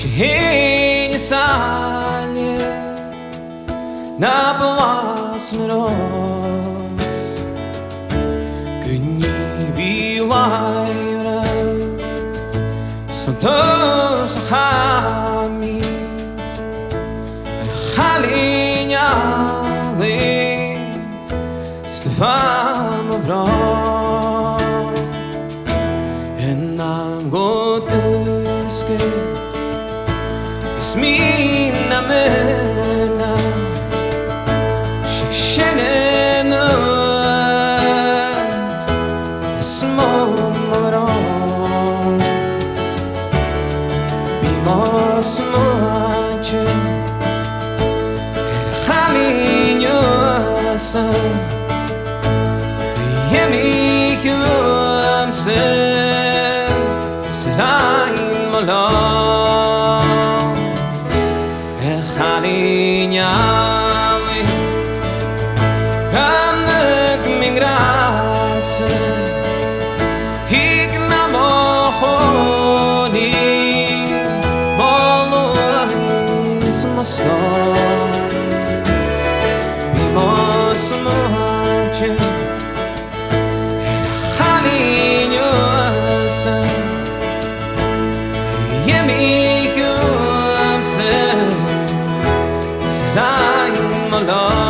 Shihini sanye na pavasmeros Gni vilaira Santos hami Halinha le Stefano bro En angoteske Mina mena Shishene Smomoro Bimos moache Halinho san Yemi yum se Serain malon Halinhame Anek mingratse Hignamohoni Molois mosto Bimos moache Halinhose Yemi yumse Dying alone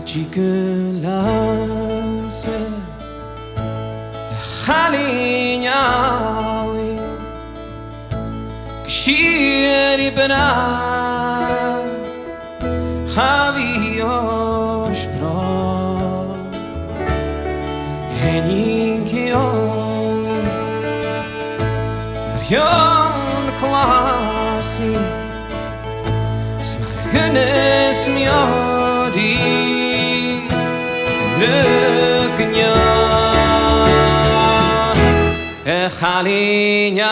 Chicken lamse Halinhali Kshiri bena Haviosh bro Heninkion Marion klasi Smargunes miodi Luknya Halinhali